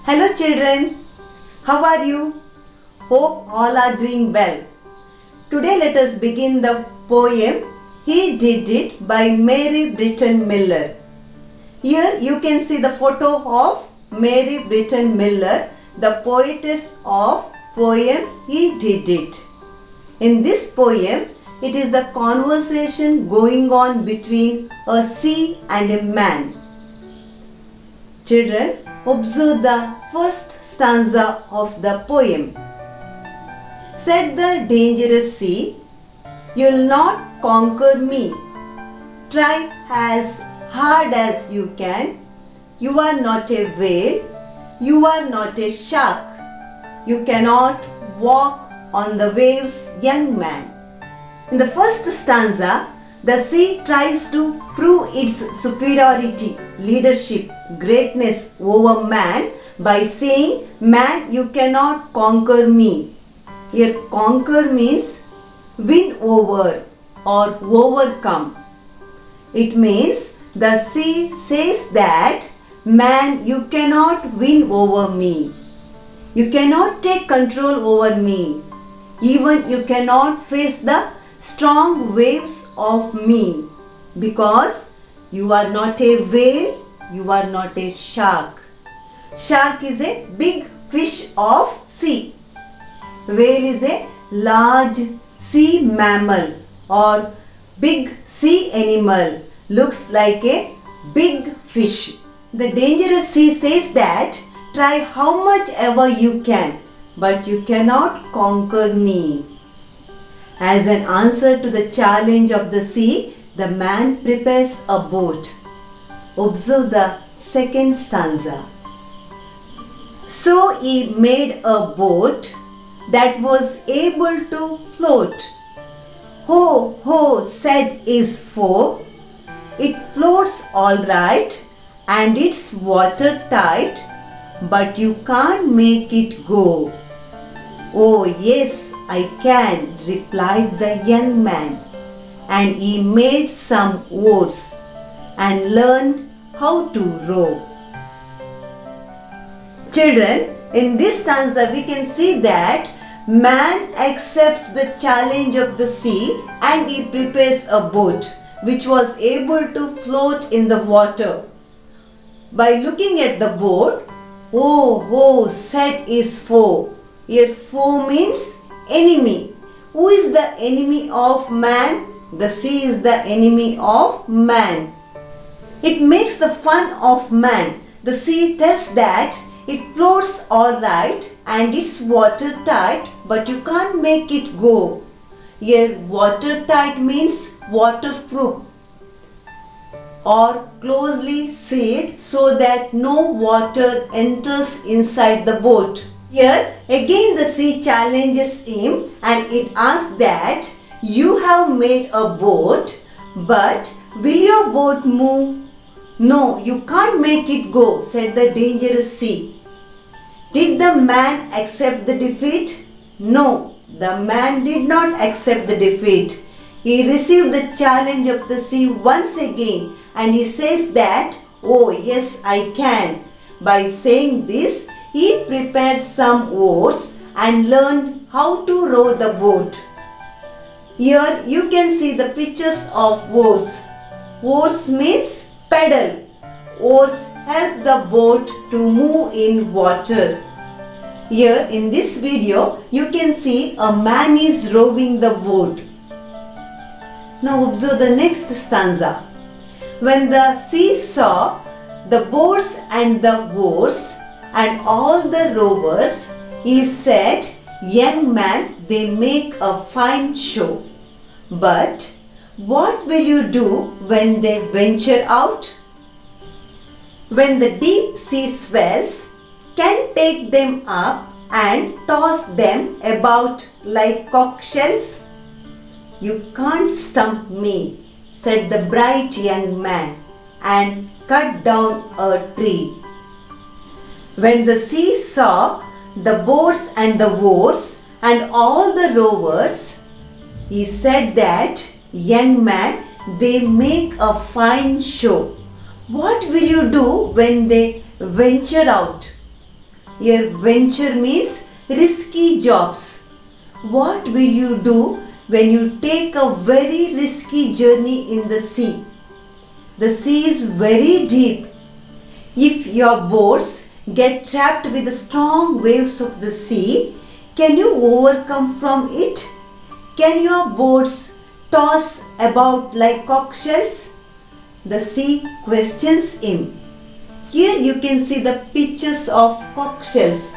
Hello children, how are you? Hope all are doing well. Today let us begin the poem He Did It by Mary Britton Miller. Here you can see the photo of Mary Britton Miller, the poetess of poem He Did It. In this poem, it is the conversation going on between a sea and a man. Children, observe the first stanza of the poem. Said the dangerous sea, you'll not conquer me. Try as hard as you can. You are not a whale. You are not a shark. You cannot walk on the waves, young man. In the first stanza, the sea tries to prove its superiority, leadership, greatness over man by saying, man, you cannot conquer me. Here conquer means win over or overcome. It means the sea says that, man, you cannot win over me. You cannot take control over me. Even you cannot face the strong waves of me, because you are not a whale, you are not a shark. Shark is a big fish of sea. Whale is a large sea mammal or big sea animal, looks like a big fish. The dangerous sea says that try how much ever you can, but you cannot conquer me. As an answer to the challenge of the sea, the man prepares a boat. Observe the second stanza. So he made a boat that was able to float. Ho, ho, said his foe. It floats all right and it's watertight, but you can't make it go. Oh yes, I can, replied the young man, and he made some oars and learned how to row. Children, in this stanza we can see that man accepts the challenge of the sea and he prepares a boat which was able to float in the water. By looking at the boat, oh, oh, said his foe. Here foe means enemy. Who is the enemy of man? The sea is the enemy of man. It makes the fun of man. The sea tells that it floats all right and it's watertight, but you can't make it go. Here watertight means waterproof or closely sealed so that no water enters inside the boat. Here again the sea challenges him and it asks that you have made a boat, but will your boat move? No, you can't make it go, said the dangerous sea. Did the man accept the defeat? No, the man did not accept the defeat. He received the challenge of the sea once again and he says that, oh yes, I can. By saying this, he prepared some oars and learned how to row the boat. Here you can see the pictures of oars. Oars means pedal. Oars help the boat to move in water. Here in this video you can see a man is rowing the boat. Now observe the next stanza. When the sea saw the boats and the oars and all the rowers, he said, young man, they make a fine show. But what will you do when they venture out? When the deep sea swells can take them up and toss them about like cockshells? You can't stump me, said the bright young man, and cut down a tree. When the sea saw the boats and the oars and all the rowers, he said that, young man, they make a fine show. What will you do when they venture out? Here venture means risky jobs. What will you do when you take a very risky journey in the sea? The sea is very deep. If your boats get trapped with the strong waves of the sea, can you overcome from it? Can your boats toss about like conch shells? The sea questions him. Here you can see the pictures of conch shells.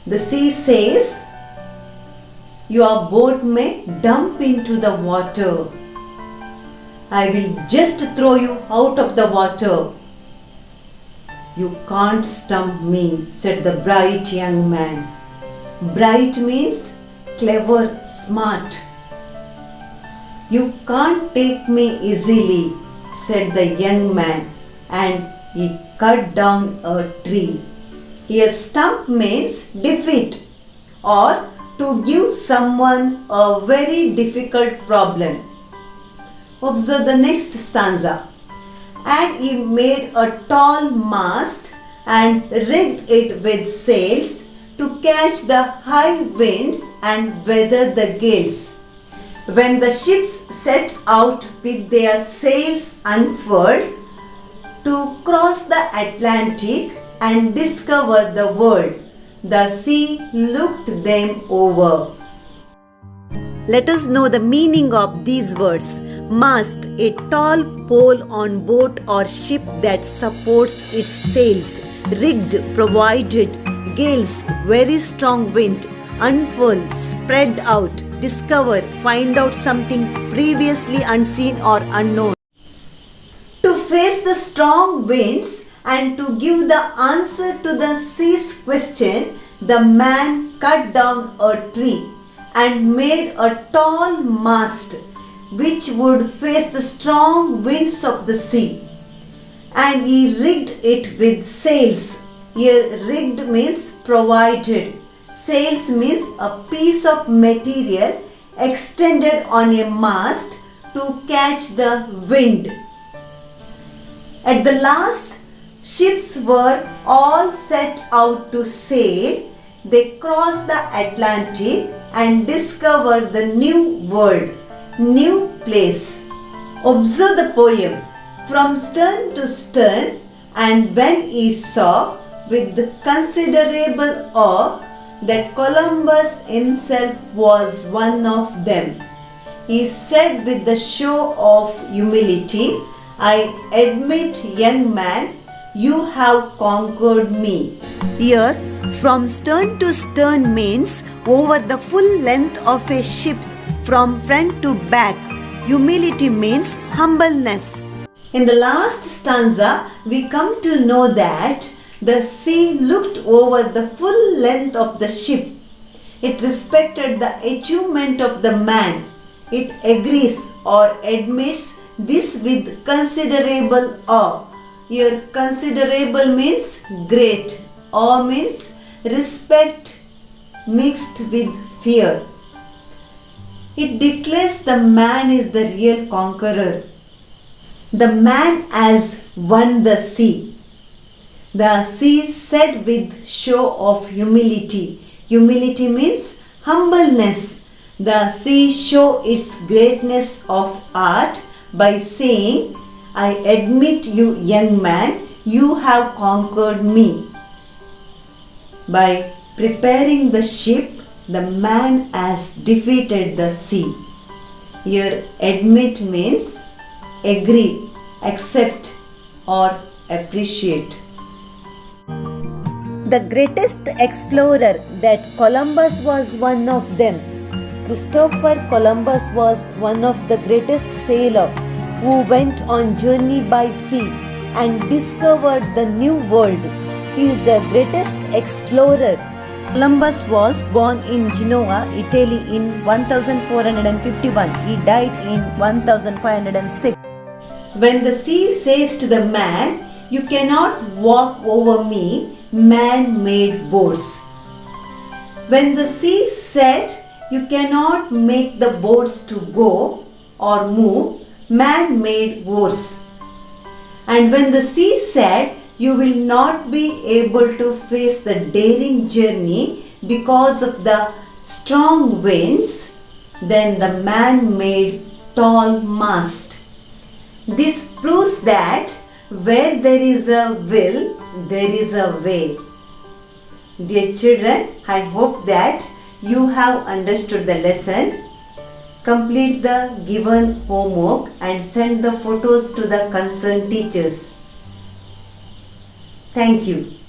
The sea says, your boat may dump into the water. I will just throw you out of the water. You can't stump me, said the bright young man. Bright means clever, smart. You can't take me easily, said the young man, and he cut down a tree. Here stump means defeat or to give someone a very difficult problem. Observe the next stanza. And he made a tall mast and rigged it with sails to catch the high winds and weather the gales. When the ships set out with their sails unfurled to cross the Atlantic and discover the world, the sea looked them over. Let us know the meaning of these words. Mast, a tall pole on boat or ship that supports its sails. Rigged, provided. Gales, very strong wind. Unfurl, spread out. Discover, find out something previously unseen or unknown. To face the strong winds and to give the answer to the sea's question, the man cut down a tree and made a tall mast which would face the strong winds of the sea. And he rigged it with sails. Here rigged means provided. Sails means a piece of material extended on a mast to catch the wind. At the last, ships were all set out to sail. They crossed the Atlantic and discovered the new world, new place. Observe the poem. From stern to stern, and when he saw with considerable awe that Columbus himself was one of them, he said with the show of humility, I admit, young man, you have conquered me. Here, from stern to stern means over the full length of a ship from front to back. Humility means humbleness. In the last stanza, we come to know that the sea looked over the full length of the ship. It respected the achievement of the man. It agrees or admits this with considerable awe. Here considerable means great. Awe means respect mixed with fear. It declares the man is the real conqueror. The man has won the sea. The sea said with show of humility. Humility means humbleness. The sea show its greatness of art by saying, I admit you, young man, you have conquered me. By preparing the ship, the man has defeated the sea. Here admit means agree, accept or appreciate. The greatest explorer that Columbus was one of them. Christopher Columbus was one of the greatest sailors who went on journey by sea and discovered the new world. He is the greatest explorer. Columbus was born in Genoa, Italy in 1451. He died in 1506. When the sea says to the man, you cannot walk over me, man made boats. When the sea said, you cannot make the boats to go or move, man made oars. And when the sea said, you will not be able to face the daring journey because of the strong winds than the man made tall mast. This proves that where there is a will, there is a way. Dear children, I hope that you have understood the lesson. Complete the given homework and send the photos to the concerned teachers. Thank you.